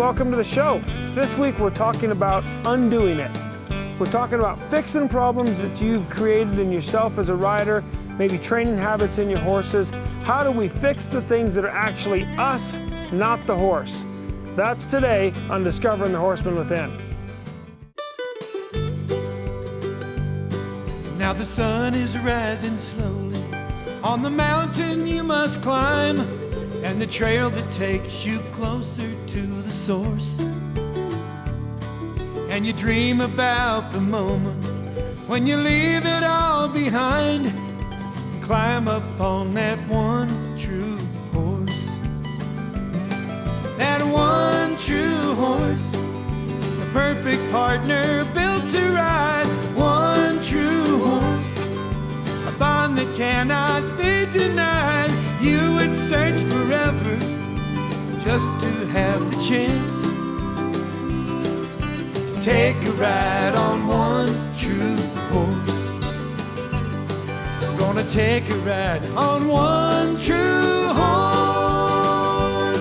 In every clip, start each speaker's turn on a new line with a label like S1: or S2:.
S1: welcome to the show. This week we're talking about undoing it. We're talking about fixing problems that you've created in yourself as a rider, maybe training habits in your horses. How do we fix the things that are actually us, not the horse? That's today on Discovering the Horseman Within.
S2: Now the sun is rising slowly on the mountain you must climb, and the trail that takes you closer to the source. And you dream about the moment when you leave it all behind and climb up on that one true horse. That one true horse, the perfect partner built to ride. One true horse, a bond that cannot be denied. You would search forever just to have the chance to take a ride on one true horse. I'm gonna take a ride on one true horse.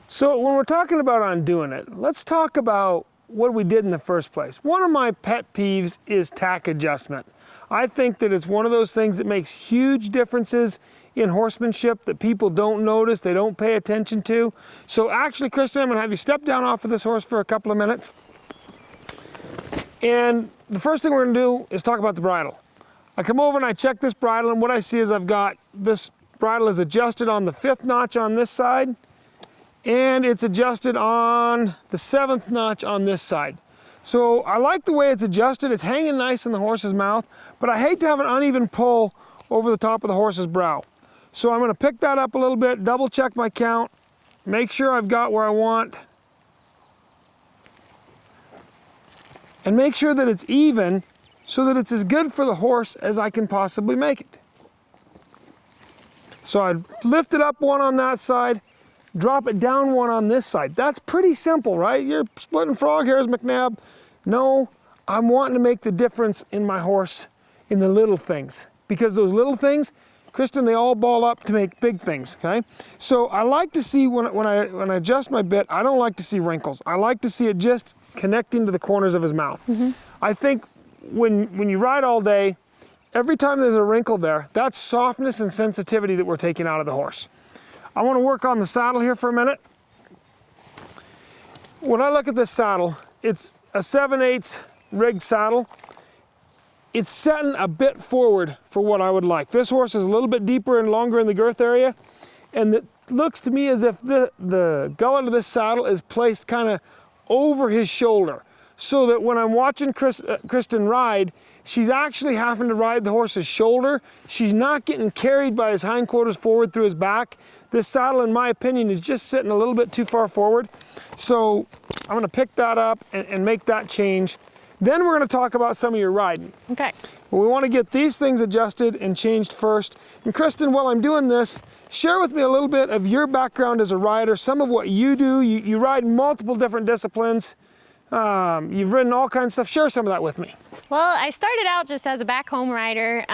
S1: So when we're talking about undoing it, let's talk about what we did in the first place. One of my pet peeves is tack adjustment. I think that it's one of those things that makes huge differences in horsemanship that people don't notice, they don't pay attention to. So actually, Kristen, I'm gonna have you step down off of this horse for a couple of minutes. And the first thing we're gonna do is talk about the bridle. I come over and I check this bridle, and what I see is I've got this bridle is adjusted on the 5th notch on this side, and it's adjusted on the 7th notch on this side. So I like the way it's adjusted. It's hanging nice in the horse's mouth, but I hate to have an uneven pull over the top of the horse's brow. So I'm gonna pick that up a little bit, double check my count, make sure I've got where I want, and make sure that it's even so that it's as good for the horse as I can possibly make it. So I lift it up one on that side, drop it down one on this side. That's pretty simple, right? You're splitting frog hairs, McNabb. No, I'm wanting to make the difference in my horse in the little things, because those little things, Kristen, they all ball up to make big things, okay? So I like to see, when I adjust my bit, I don't like to see wrinkles. I like to see it just connecting to the corners of his mouth. Mm-hmm. I think when you ride all day, every time there's a wrinkle there, that's softness and sensitivity that we're taking out of the horse. I want to work on the saddle here for a minute. When I look at this saddle, it's a 7/8 rigged saddle. It's setting a bit forward for what I would like. This horse is a little bit deeper and longer in the girth area, and it looks to me as if the gullet of this saddle is placed kind of over his shoulder, so that when I'm watching Kristen ride, she's actually having to ride the horse's shoulder. She's not getting carried by his hindquarters forward through his back. This saddle, in my opinion, is just sitting a little bit too far forward. So I'm gonna pick that up and make that change. Then we're gonna talk about some of your riding.
S3: Okay.
S1: But we wanna get these things adjusted and changed first. And Kristen, while I'm doing this, share with me a little bit of your background as a rider, some of what you do. You ride multiple different disciplines. You've ridden all kinds of stuff. Share some of that with me.
S3: Well, I started out just as a back home rider,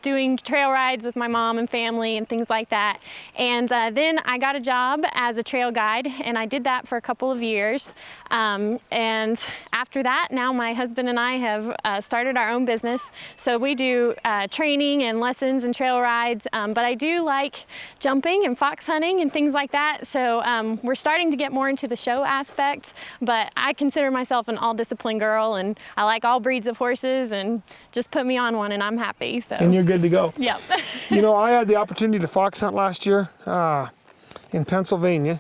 S3: doing trail rides with my mom and family and things like that. And then I got a job as a trail guide, and I did that for a couple of years. And after that, now my husband and I have started our own business. So we do training and lessons and trail rides, but I do like jumping and fox hunting and things like that. So we're starting to get more into the show aspect, but I consider myself an all-discipline girl, and I like all breeds of horses, and just put me on one and I'm happy. So.
S1: And you're good to go.
S3: Yep.
S1: You know, I had the opportunity to fox hunt last year in Pennsylvania.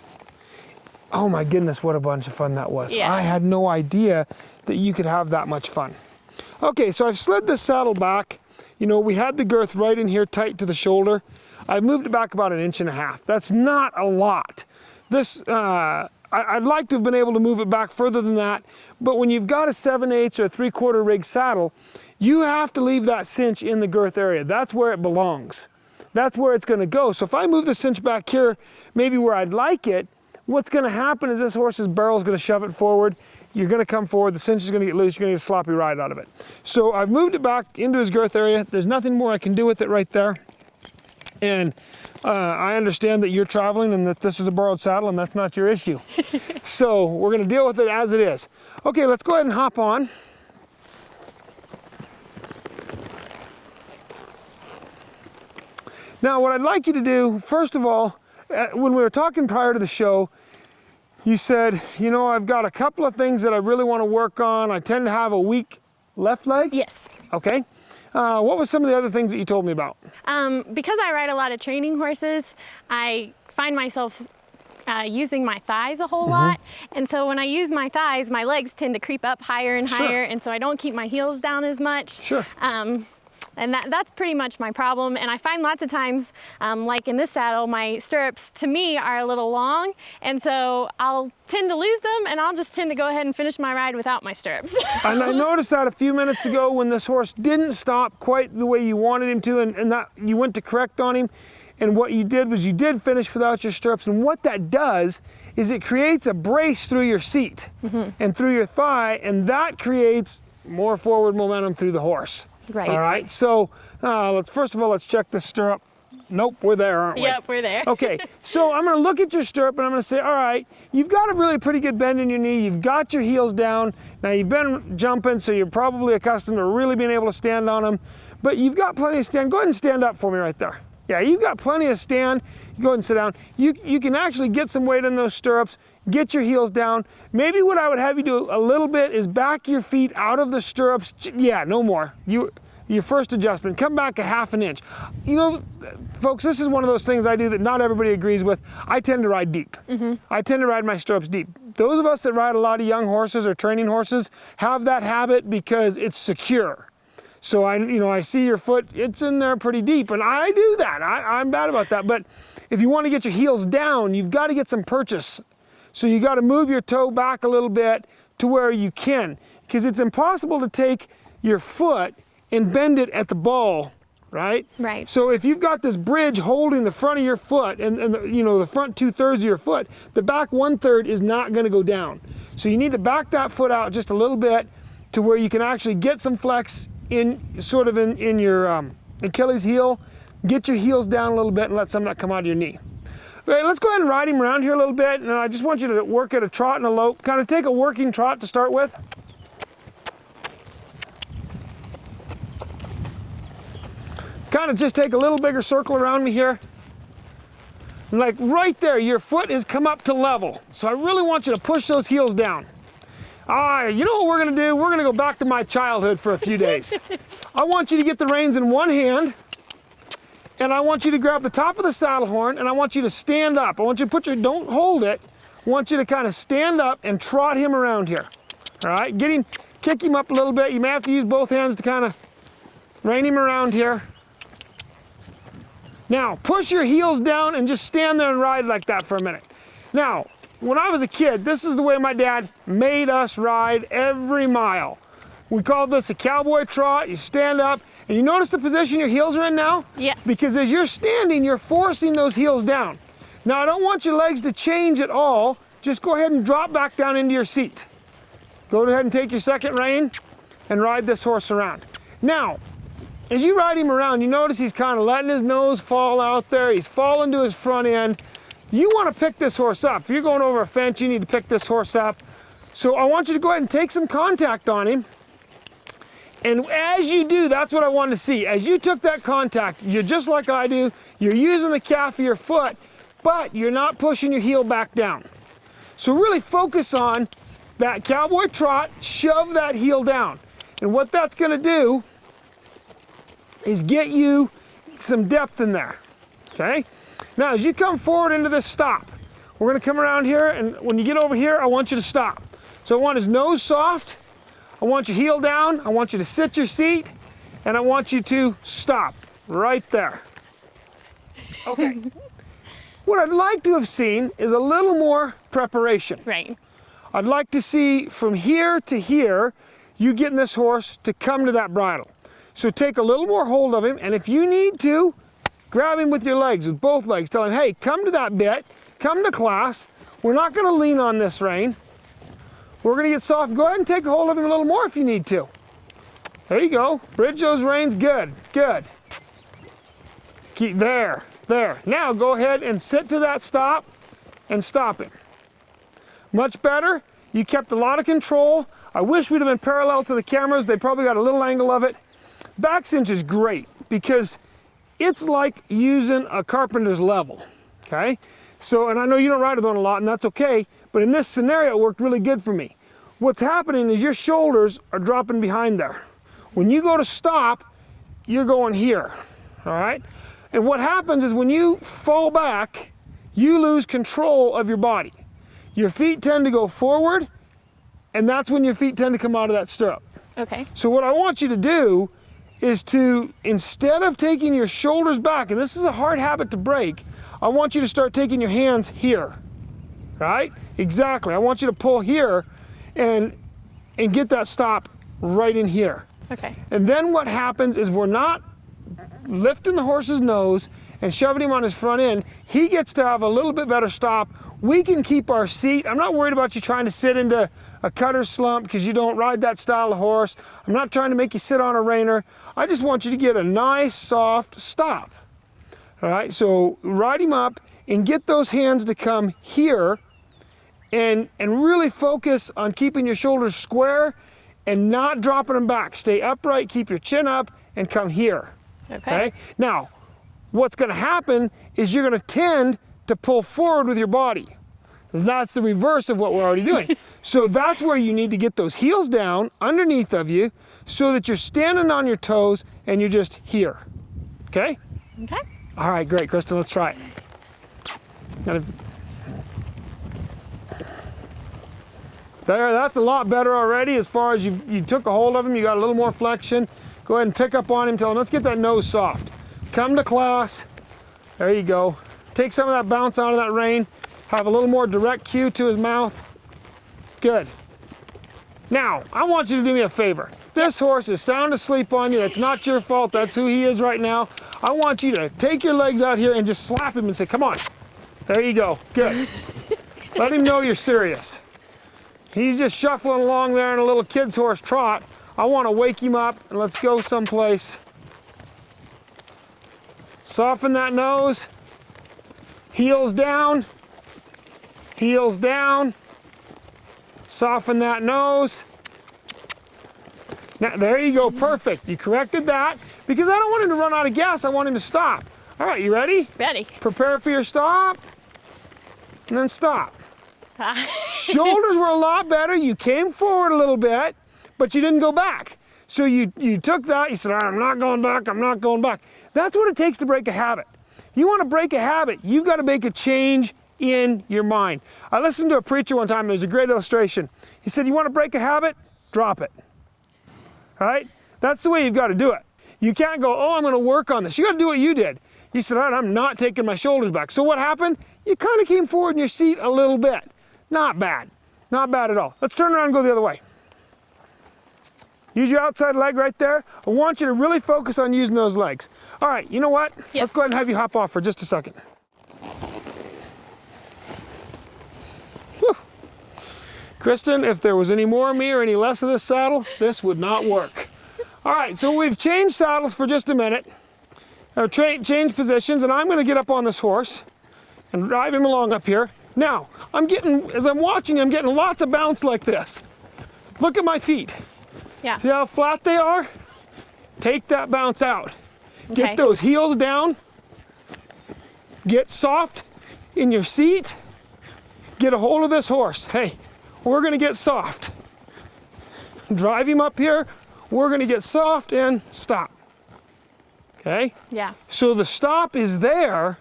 S1: Oh my goodness, what a bunch of fun that was.
S3: Yeah.
S1: I had no idea that you could have that much fun. Okay, so I've slid this saddle back. You know, we had the girth right in here tight to the shoulder. I've moved it back about 1.5 inches. That's not a lot. This, I'd like to have been able to move it back further than that, but when you've got a 7/8 or a 3/4 rig saddle, you have to leave that cinch in the girth area. That's where it belongs. That's where it's gonna go. So if I move the cinch back here, maybe where I'd like it, what's gonna happen is this horse's barrel is gonna shove it forward. You're gonna come forward, the cinch is gonna get loose, you're gonna get a sloppy ride out of it. So I've moved it back into his girth area. There's nothing more I can do with it right there. And I understand that you're traveling and that this is a borrowed saddle and that's not your issue. So we're gonna deal with it as it is. Okay, let's go ahead and hop on. Now what I'd like you to do, first of all, when we were talking prior to the show, you said, you know, I've got a couple of things that I really want to work on. I tend to have a weak left leg.
S3: Yes.
S1: Okay. What was some of the other things that you told me about?
S3: Because I ride a lot of training horses, I find myself using my thighs a whole lot. And so when I use my thighs, my legs tend to creep up higher and higher. And so I don't keep my heels down as much.
S1: Sure.
S3: And that's pretty much my problem. And I find lots of times, like in this saddle, my stirrups to me are a little long. And so I'll tend to lose them and I'll just tend to go ahead and finish my ride without my stirrups.
S1: And I noticed that a few minutes ago when this horse didn't stop quite the way you wanted him to, and that you went to correct on him. And what you did was you did finish without your stirrups. And what that does is it creates a brace through your seat and through your thigh, and that creates more forward momentum through the horse.
S3: Right.
S1: All right, so first of all, let's check this stirrup. Nope, we're there, aren't we?
S3: Yep, we're there.
S1: Okay, so I'm gonna look at your stirrup and I'm gonna say, all right, you've got a really pretty good bend in your knee, you've got your heels down. Now you've been jumping, so you're probably accustomed to really being able to stand on them, but you've got plenty of stand. Go ahead and stand up for me right there. Yeah, you've got plenty of stand. You go ahead and sit down. You can actually get some weight in those stirrups, get your heels down. Maybe what I would have you do a little bit is back your feet out of the stirrups. Yeah, no more. Your first adjustment, come back a half an inch. You know, folks, this is one of those things I do that not everybody agrees with. I tend to ride deep. I tend to ride my stirrups deep. Those of us that ride a lot of young horses or training horses have that habit because it's secure. So I see your foot, it's in there pretty deep, and I do that. I'm bad about that. But if you want to get your heels down, you've got to get some purchase. So you got to move your toe back a little bit to where you can, because it's impossible to take your foot and bend it at the ball, right?
S3: Right.
S1: So if you've got this bridge holding the front of your foot and the front 2/3 of your foot, the back 1/3 is not going to go down. So you need to back that foot out just a little bit to where you can actually get some flex in your Achilles heel, get your heels down a little bit and let some of that come out of your knee. Okay, let's go ahead and ride him around here a little bit, and I just want you to work at a trot and a lope. Kind of take a working trot to start with. Kind of just take a little bigger circle around me here. And like right there, your foot has come up to level. So I really want you to push those heels down. You know what we're gonna do? We're gonna go back to my childhood for a few days. I want you to get the reins in one hand, and I want you to grab the top of the saddle horn, and I want you to stand up. I want you to don't hold it. I want you to kind of stand up and trot him around here. All right, kick him up a little bit. You may have to use both hands to kind of rein him around here. Now, push your heels down and just stand there and ride like that for a minute. Now, when I was a kid, this is the way my dad made us ride every mile. We called this a cowboy trot. You stand up, and you notice the position your heels are in now?
S3: Yes.
S1: Because as you're standing, you're forcing those heels down. Now, I don't want your legs to change at all. Just go ahead and drop back down into your seat. Go ahead and take your second rein and ride this horse around. Now, as you ride him around, you notice he's kind of letting his nose fall out there. He's falling to his front end. You want to pick this horse up. If you're going over a fence, you need to pick this horse up. So I want you to go ahead and take some contact on him. And as you do, that's what I want to see. As you took that contact, you're just like I do. You're using the calf of your foot, but you're not pushing your heel back down. So really focus on that cowboy trot, shove that heel down. And what that's going to do is get you some depth in there, okay? Now, as you come forward into this stop, we're gonna come around here, and when you get over here, I want you to stop. So I want his nose soft, I want your heel down, I want you to sit your seat, and I want you to stop right there. Okay. What I'd like to have seen is a little more preparation.
S3: Right.
S1: I'd like to see from here to here, you getting this horse to come to that bridle. So take a little more hold of him, and if you need to, grab him with your legs, with both legs. Tell him, hey, come to that bit, come to class. We're not gonna lean on this rein. We're gonna get soft. Go ahead and take a hold of him a little more if you need to. There you go. Bridge those reins. Good, good. Keep there. Now go ahead and sit to that stop and stop it. Much better. You kept a lot of control. I wish we'd have been parallel to the cameras. They probably got a little angle of it. Back cinch is great because it's like using a carpenter's level, okay? So, and I know you don't ride with one a lot and that's okay, but in this scenario it worked really good for me. What's happening is your shoulders are dropping behind there. When you go to stop, you're going here, all right? And what happens is when you fall back, you lose control of your body. Your feet tend to go forward, and that's when your feet tend to come out of that stirrup.
S3: Okay.
S1: So what I want you to do is to, instead of taking your shoulders back, and this is a hard habit to break, I want you to start taking your hands here, right? Exactly. I want you to pull here and get that stop right in here.
S3: Okay.
S1: And then what happens is we're not lifting the horse's nose and shoving him on his front end. He gets to have a little bit better stop. We can keep our seat. I'm not worried about you trying to sit into a cutter slump because you don't ride that style of horse. I'm not trying to make you sit on a reiner. I just want you to get a nice, soft stop. All right, so ride him up and get those hands to come here and really focus on keeping your shoulders square and not dropping them back. Stay upright, keep your chin up, and come here. Okay? Now, what's gonna happen is you're gonna tend to pull forward with your body. That's the reverse of what we're already doing. So that's where you need to get those heels down underneath of you so that you're standing on your toes and you're just here. Okay?
S3: Okay.
S1: All right, great, Kristen, let's try it. There, that's a lot better already as far as you took a hold of him, you got a little more flexion. Go ahead and pick up on him, tell him, let's get that nose soft. Come to class, there you go. Take some of that bounce out of that rein, have a little more direct cue to his mouth. Good. Now, I want you to do me a favor. This horse is sound asleep on you, that's not your fault, that's who he is right now. I want you to take your legs out here and just slap him and say, come on. There you go, good. Let him know you're serious. He's just shuffling along there in a little kid's horse trot. I want to wake him up and let's go someplace. Soften that nose. Heels down. Heels down. Soften that nose. Now, there you go, perfect. You corrected that because I don't want him to run out of gas. I want him to stop. All right, you ready?
S3: Ready.
S1: Prepare for your stop and then stop. Shoulders were a lot better. You came forward a little bit, but you didn't go back. So you took that, you said, all right, I'm not going back, I'm not going back. That's what it takes to break a habit. You want to break a habit, you've got to make a change in your mind. I listened to a preacher one time, it was a great illustration. He said, you want to break a habit? Drop it. All right? That's the way you've got to do it. You can't go, oh, I'm going to work on this. You got to do what you did. You said, all right, I'm not taking my shoulders back. So what happened? You kind of came forward in your seat a little bit. Not bad. Not bad at all. Let's turn around and go the other way. Use your outside leg right there. I want you to really focus on using those legs. All right, you know what?
S3: Yes.
S1: Let's go ahead and have you hop off for just a second. Whew. Kristen, if there was any more of me or any less of this saddle, this would not work. All right, so we've changed saddles for just a minute. Changed positions, and I'm going to get up on this horse and drive him along up here. Now, as I'm watching, I'm getting lots of bounce like this. Look at my feet.
S3: Yeah.
S1: See how flat they are? Take that bounce out.
S3: Okay.
S1: Get those heels down. Get soft in your seat. Get a hold of this horse. Hey, we're gonna get soft. Drive him up here. We're gonna get soft and stop. Okay?
S3: Yeah.
S1: So the stop is there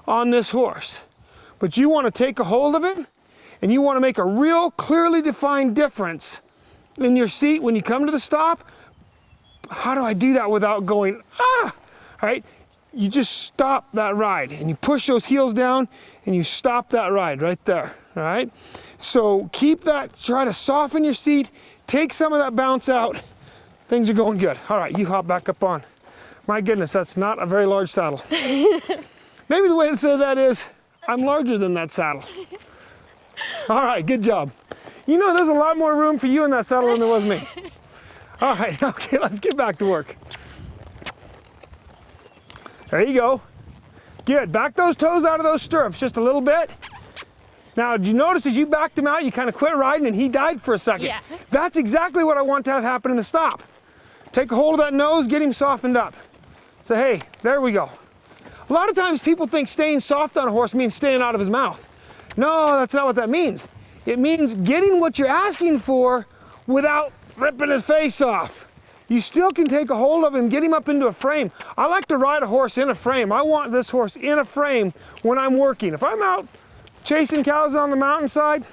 S1: on this horse. But you want to take a hold of it and you want to make a real clearly defined difference in your seat when you come to the stop. How do I do that without going, ah? All right, you just stop that ride and you push those heels down and you stop that ride right there, all right? So keep that, try to soften your seat, take some of that bounce out. Things are going good. All right, you hop back up on. My goodness, that's not a very large saddle. Maybe the way to say that is, I'm larger than that saddle. All right, good job. You know, there's a lot more room for you in that saddle than there was me. All right, okay, let's get back to work. There you go. Good, back those toes out of those stirrups just a little bit. Now, did you notice as you backed him out, you kind of quit riding and he died for a second?
S3: Yeah.
S1: That's exactly what I want to have happen in the stop. Take a hold of that nose, get him softened up. So, hey, there we go. A lot of times people think staying soft on a horse means staying out of his mouth. No, that's not what that means. It means getting what you're asking for without ripping his face off. You still can take a hold of him, get him up into a frame. I like to ride a horse in a frame. I want this horse in a frame when I'm working. If I'm out chasing cows on the mountainside,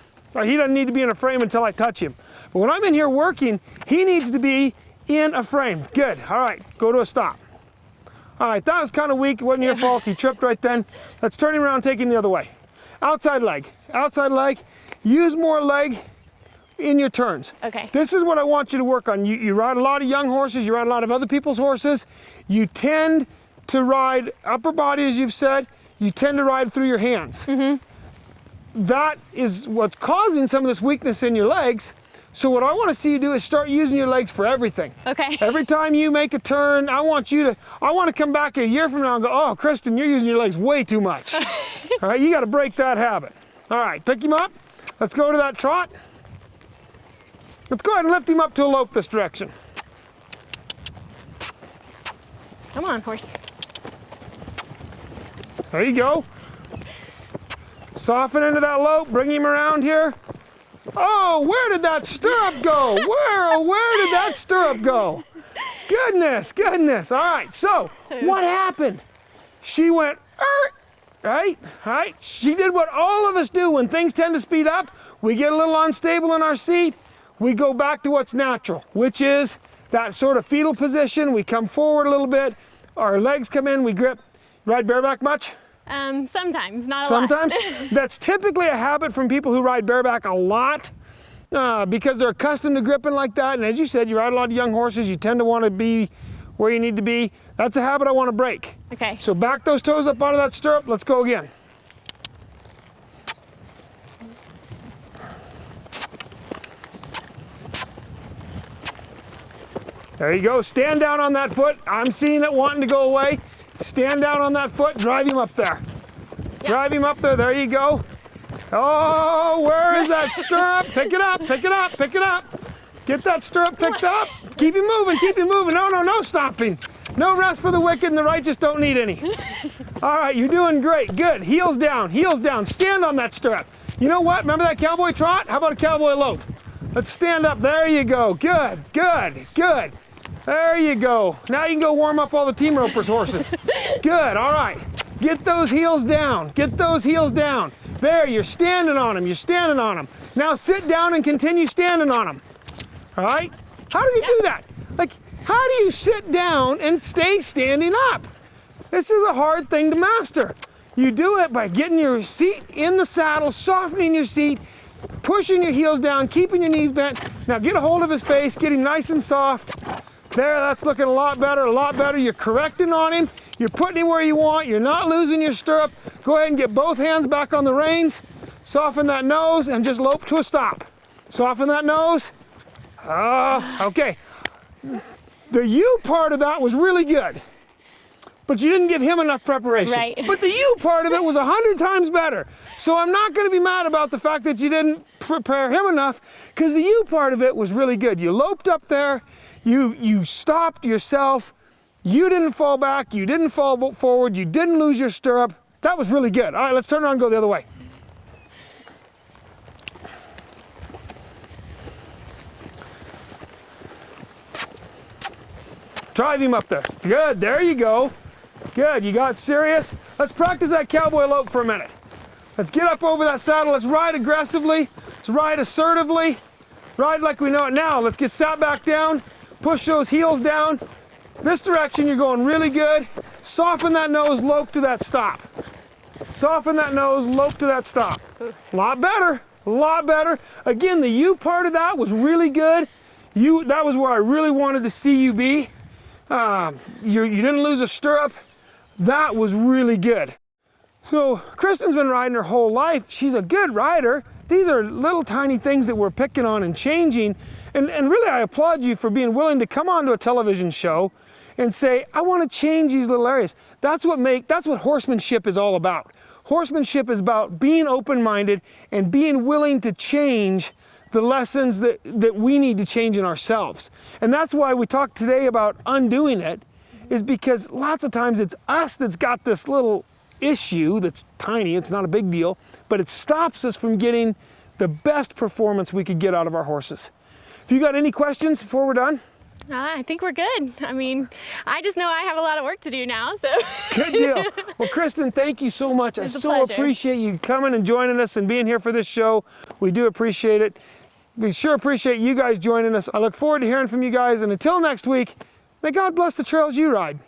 S1: he doesn't need to be in a frame until I touch him. But when I'm in here working, he needs to be in a frame. Good, all right, go to a stop. All right, that was kind of weak, it wasn't your fault, he tripped right then. Let's turn him around, take him the other way. Outside leg, use more leg in your turns.
S3: Okay.
S1: This is what I want you to work on. You ride a lot of young horses, you ride a lot of other people's horses. You tend to ride upper body, as you've said, you tend to ride through your hands. Mm-hmm. That is what's causing some of this weakness in your legs. So what I want to see you do is start using your legs for everything.
S3: Okay.
S1: Every time you make a turn, I want to come back a year from now and go, oh, Kristen, you're using your legs way too much. All right, you got to break that habit. All right, pick him up. Let's go to that trot. Let's go ahead and lift him up to a lope this direction.
S3: Come on, horse.
S1: There you go. Soften into that lope, bring him around here. Oh, where did that stirrup go? Where did that stirrup go? Goodness, goodness. All right, so what happened? She went, right? She did what all of us do when things tend to speed up. We get a little unstable in our seat. We go back to what's natural, which is that sort of fetal position. We come forward a little bit. Our legs come in, we grip. Ride bareback much?
S3: Sometimes, not a lot.
S1: Sometimes? That's typically a habit from people who ride bareback a lot because they're accustomed to gripping like that. And as you said, you ride a lot of young horses, you tend to want to be where you need to be. That's a habit I want to break.
S3: Okay.
S1: So back those toes up out of that stirrup. Let's go again. There you go. Stand down on that foot. I'm seeing it wanting to go away. Stand down on that foot, drive him up there. Yep. Drive him up there, there you go. Oh, where is that stirrup? Pick it up, pick it up, pick it up. Get that stirrup picked up. Keep him moving, keep him moving. No stopping. No rest for the wicked and the righteous don't need any. All right, you're doing great, good. Heels down, stand on that stirrup. You know what, remember that cowboy trot? How about a cowboy lope? Let's stand up, there you go, good. There you go. Now you can go warm up all the team ropers' horses. Good, all right. Get those heels down. Get those heels down. There, you're standing on them. You're standing on them. Now sit down and continue standing on them. All right? How do you do that? Like, how do you sit down and stay standing up? This is a hard thing to master. You do it by getting your seat in the saddle, softening your seat, pushing your heels down, keeping your knees bent. Now get a hold of his face, get him nice and soft. There, that's looking a lot better. You're correcting on him. You're putting him where you want. You're not losing your stirrup. Go ahead and get both hands back on the reins. Soften that nose and just lope to a stop. Soften that nose. Okay. The you part of that was really good, but you didn't give him enough preparation.
S3: Right.
S1: But the you part of it was 100 times better. So I'm not going to be mad about the fact that you didn't prepare him enough, because the you part of it was really good. You loped up there. You stopped yourself, you didn't fall back, you didn't fall forward, you didn't lose your stirrup. That was really good. All right, let's turn around and go the other way. Drive him up there. Good, there you go. Good, you got serious. Let's practice that cowboy lope for a minute. Let's get up over that saddle, let's ride aggressively, let's ride assertively, ride like we know it now. Let's get sat back down. Push those heels down. This direction, you're going really good. Soften that nose, lope to that stop. Soften that nose, lope to that stop. A lot better. Again, the you part of that was really good. That was where I really wanted to see you be. You didn't lose a stirrup. That was really good. So Kristen's been riding her whole life. She's a good rider. These are little tiny things that we're picking on and changing. And really, I applaud you for being willing to come onto a television show and say, I want to change these little areas. That's what horsemanship is all about. Horsemanship is about being open-minded and being willing to change the lessons that we need to change in ourselves. And that's why we talked today about undoing it, is because lots of times it's us that's got this little issue that's tiny, it's not a big deal, but it stops us from getting the best performance we could get out of our horses. If you got any questions before we're done?
S3: I think we're good. I mean, I just know I have a lot of work to do now, so.
S1: Good deal. Well, Kristen, thank you so much. I so appreciate you coming and joining us and being here for this show. We do appreciate it. We sure appreciate you guys joining us. I look forward to hearing from you guys, and until next week, may God bless the trails you ride.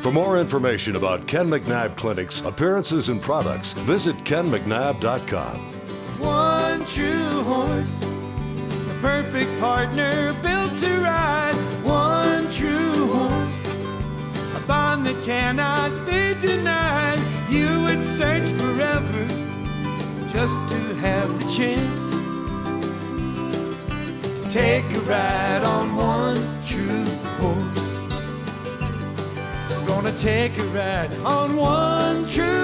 S4: For more information about Ken McNabb Clinics, appearances, and products, visit kenmcnabb.com.
S2: One true horse, the perfect partner built to ride. One true horse, a bond that cannot be denied. You would search forever just to have the chance to take a ride on one true horse. Gonna take a ride on one true